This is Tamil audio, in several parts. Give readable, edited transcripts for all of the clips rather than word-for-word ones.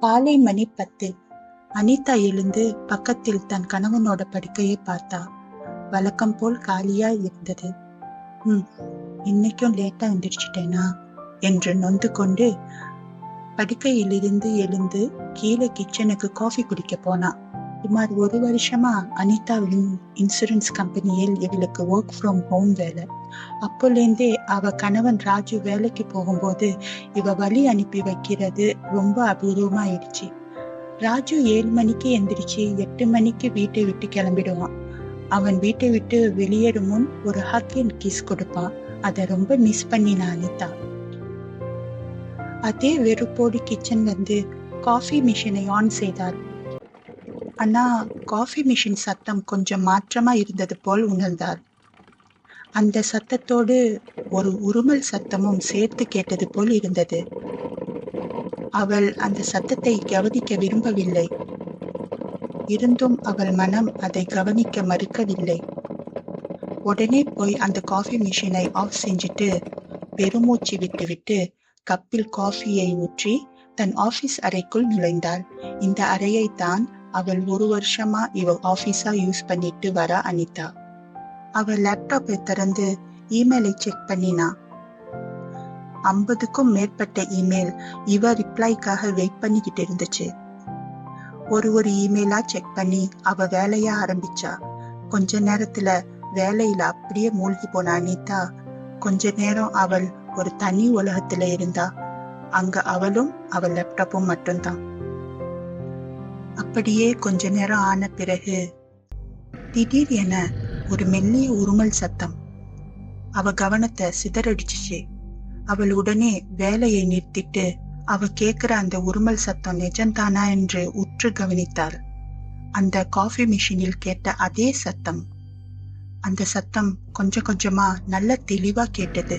காலை மணி 10. அனிதா எழுந்து பக்கத்தில் தன் கணவனோட படுக்கையை பார்த்தா. வழக்கம் போல் காலியா இருந்தது. இன்னைக்கும் லேட்டா எந்திரிச்சிட்டேனா என்று நொந்து கொண்டு படுக்கையிலிருந்து எழுந்து கீழே கிச்சனுக்கு காஃபி குடிக்க போனா. சுமார் 1 வருஷமா அனிதாவின் இன்சூரன்ஸ் கம்பெனியில் இவளுக்கு ஒர்க் ஃப்ரம் ஹோம் வேலை. அப்போலேருந்தே அவ கணவன் ராஜு வேலைக்கு போகும்போது இவ வழி அனுப்பி வைக்கிறது ரொம்ப அபூர்வமாயிடுச்சு. ராஜு 7 மணிக்கு எந்திரிச்சு 8 மணிக்கு வீட்டை விட்டு கிளம்பிடுவான். அவன் வீட்டை விட்டு வெளியேறும் முன் ஒரு ஹக் அண்ட் கிஸ் கொடுப்பான். அதை ரொம்ப மிஸ் பண்ணினா அனிதா. அதே வெறுப்போடு கிச்சன் வந்து காஃபி மிஷினை ஆன் செய்தாள். ஆனா காஃபி மிஷின் சத்தம் கொஞ்சம் மாற்றமா இருந்தது போல் உணர்ந்தாள். அந்த சத்தத்தோடு ஒரு உருமல் சத்தமும் சேர்த்து கேட்டது போல் இருந்தது. அவள் அந்த சத்தத்தை கவனிக்க விரும்பவில்லை. இருந்தும் அவள் மனம் அதை கவனிக்க மறுக்கவில்லை. உடனே போய் அந்த காஃபி மிஷினை ஆஃப் செஞ்சுட்டு பெருமூச்சு விட்டுவிட்டு கப்பில் காஃபியை ஊற்றி தன் ஆபீஸ் அறைக்குள் நுழைந்தாள். இந்த அறையை தான் அவள் 1 வருஷமா இவ ஆபீஸா யூஸ் பண்ணிட்டு வர அனிதா. அவள் லேப்டாப்பை திறந்து இமெயிலை செக் பண்ணினா. 50க்கும் மேற்பட்ட இமெயில் இவ ரிப்ளைக்காக வெயிட் பண்ணிக்கிட்டு இருந்துச்சு. ஒரு இமெயிலா செக் பண்ணி அவ வேலைய ஆரம்பிச்சா. கொஞ்ச நேரத்துல வேலையில அப்படியே மூழ்கி போன அனிதா கொஞ்ச நேரம் அவள் ஒரு தனி உலகத்துல இருந்தா. அங்க அவளும் அவள் லேப்டாப்பும் மட்டும்தான். அப்படியே கொஞ்ச நேரம் ஆன பிறகு திடீர் என ஒரு மெல்லிய உருமல் சத்தம் அவ கவனத்தை சிதறடிச்சுச்சு. அவள் உடனே வேலையை நிறுத்திட்டு அவ கேக்குற அந்த உருமல் சத்தம் நிஜம்தானா என்று உற்று கவனித்தாள். அந்த காஃபி மிஷினில் கேட்ட அதே சத்தம். அந்த சத்தம் கொஞ்சம் கொஞ்சமா நல்ல தெளிவா கேட்டது.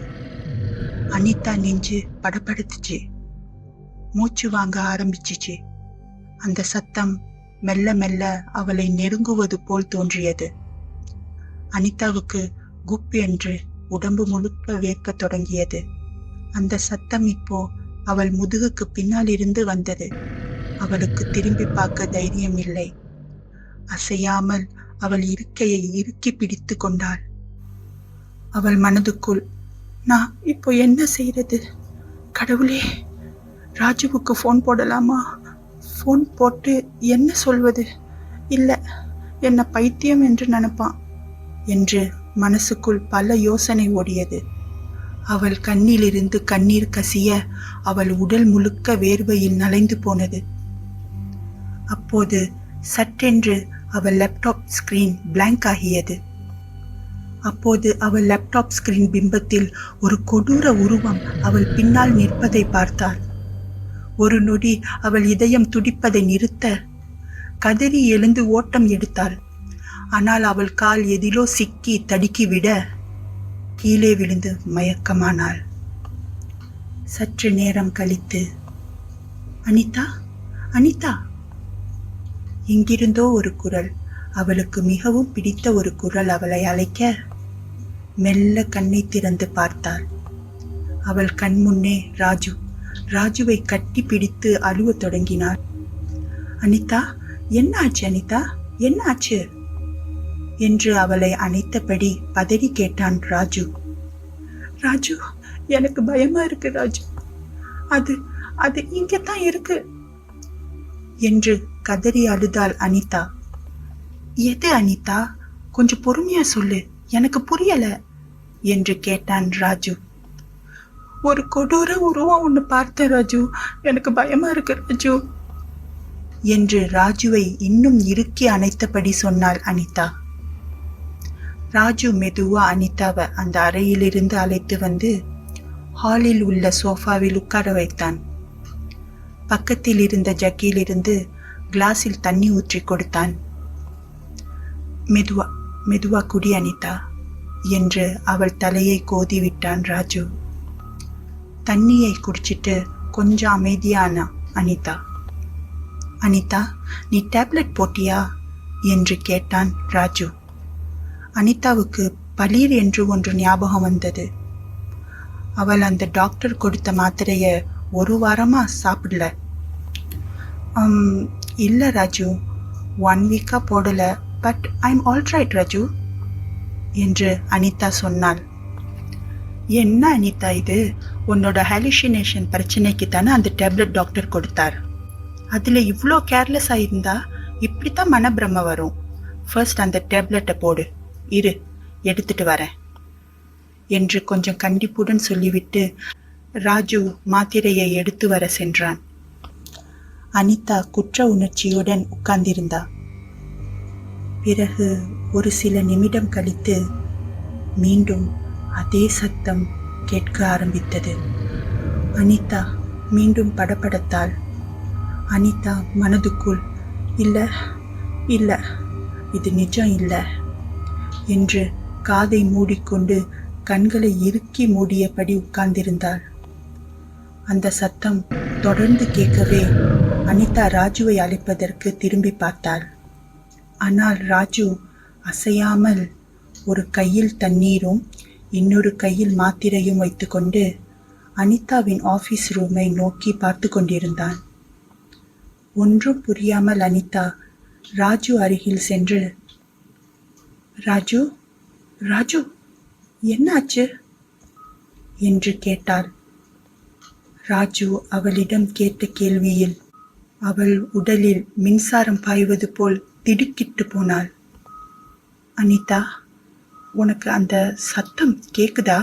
அனிதா நெஞ்சு படபடுத்துச்சு. மூச்சு வாங்க ஆரம்பிச்சிச்சு. அந்த சத்தம் மெல்ல மெல்ல அவளை நெருங்குவது போல் தோன்றியது. அனிதாவுக்கு குப் என்று உடம்பு முழுக்க வேர்க்க தொடங்கியது. அந்த சத்தம் இப்போ அவள் முதுகுக்கு பின்னால் இருந்து வந்தது. அவளுக்கு திரும்பி பார்க்க தைரியம் இல்லை. அசையாமல் அவள் இருக்கையை இறுக்கி பிடித்து கொண்டாள். அவள் மனதுக்குள், நான் இப்போ என்ன செய்யறது? கடவுளே, ராஜுவுக்கு போன் போடலாமா? போன் போட்டு என்ன சொல்வது? இல்ல, என்ன பைத்தியம் என்று நினைப்பான் என்று மனசுக்குள் பல யோசனை ஓடியது. அவள் கண்ணிலிருந்து கண்ணீர் கசிய அவள் உடல் முழுக்க வேர்வையில் நனைந்து போனது. அப்போது சட்டென்று அவள் லேப்டாப் ஸ்கிரீன் பிளாங்க் ஆகியது. அப்போது அவள் லேப்டாப் ஸ்கிரீன் பிம்பத்தில் ஒரு கொடூர உருவம் அவள் பின்னால் நிற்பதை பார்த்தாள். ஒரு நொடி அவள் இதயம் துடிப்பதை நிறுத்த கதறி எழுந்து ஓட்டம் எடுத்தாள். ஆனால் அவள் கால் எதிலோ சிக்கி தடுக்கிவிட கீழே விழுந்து மயக்கமானாள். சற்று நேரம் கழித்து, அனிதா, அனிதா! எங்கிருந்தோ ஒரு குரல், அவளுக்கு மிகவும் பிடித்த ஒரு குரல் அவளை அழைக்க மெல்ல கண்ணை திறந்து பார்த்தாள். அவள் கண் முன்னே ராஜுவை கட்டி பிடித்து அழுவ தொடங்கினாள். அனிதா, என்ன ஆச்சு அனிதா, என்ன ஆச்சு என்று அவளை அணைத்தபடி பதறி கேட்டான் ராஜு. ராஜு, எனக்கு பயமா இருக்கு ராஜு. அது இங்கதான் இருக்கு என்று கதறி அழுதாள் அனிதா. எது அனிதா? கொஞ்சம் பொறுமையா சொல்லு, எனக்கு புரியல என்று கேட்டான் ராஜு. ஒரு கொடூர உருவம் ஒண்ணு பார்த்த ராஜு, எனக்கு பயமா இருக்கு ராஜு என்று ராஜுவை இன்னும் இறுக்கி அணைத்தபடி சொன்னாள் அனிதா. ராஜு மெதுவா அனிதாவை அந்த அறையிலிருந்து அழைத்து வந்து ஹாலில் உள்ள சோஃபாவில் உட்கார வைத்தான். பக்கத்தில் இருந்த ஜக்கிலிருந்து கிளாஸில் தண்ணி ஊற்றி கொடுத்தான். மெதுவா குடி அனிதா என்று அவள் தலையை கோதி விட்டான் ராஜு. தண்ணியை குடிச்சிட்டு கொஞ்சம் அமைதியான அனிதா. அனிதா, நீ டேப்லெட் போட்டியா என்று கேட்டான் ராஜு. அனிதாவுக்கு பளீர் என்று ஒன்று ஞாபகம் வந்தது. அவள் அந்த டாக்டர் கொடுத்த மாத்திரைய 1 வாரமா சாப்பிடல. இல்லை ராஜு, 1 வீக்காக போடலை, பட் ஐம் ஆல்ரைட் ராஜு என்று அனிதா சொன்னாள். என்ன அனிதா இது, உன்னோட ஹாலுசினேஷன் பிரச்சனைக்கு தானே அந்த டேப்லெட் டாக்டர் கொடுத்தார். அதில் இவ்வளோ கேர்லெஸ்ஸாக இருந்தா இப்படித்தான் மனப்பிரம வரும். ஃபர்ஸ்ட் அந்த டேப்லெட்டை போடு, இரு எடுத்துட்டு வரேன் என்று கொஞ்சம் கண்டிப்புடன் சொல்லிவிட்டு ராஜு மாத்திரையை எடுத்து வர சென்றான். அனிதா குற்ற உணர்ச்சியுடன் உட்கார்ந்திருந்தா. பிறகு ஒரு சில நிமிடம் கழித்து மீண்டும் அதே சத்தம் கேட்க ஆரம்பித்தது. அனிதா மீண்டும் படபடத்தாள். அனிதா மனதுக்குள் இல்லை இல்லை, இது நிஜம் இல்லை என்று காதை மூடிக்கொண்டு கண்களை இறுக்கி மூடியபடி உட்கார்ந்திருந்தாள். அந்த சத்தம் தொடர்ந்து கேட்கவே அனிதா ராஜுவை அழைப்பதற்கு திரும்பி பார்த்தாள். ஆனால் ராஜு அசையாமல் ஒரு கையில் தண்ணீரும் இன்னொரு கையில் மாத்திரையும் வைத்துக்கொண்டு அனிதாவின் ஆஃபீஸ் ரூமை நோக்கி பார்த்து கொண்டிருந்தான். ஒன்றும் புரியாமல் அனிதா ராஜு அருகில் சென்று, ராஜு ராஜு என்னாச்சு என்று கேட்டாள். ராஜு அவளிடம் கேட்ட கேள்வியில் அவள் உடலில் மின்சாரம் பாய்வது போல் திடுக்கிட்டு போனாள். அனிதா, உனக்கு அந்த சத்தம் கேக்குதா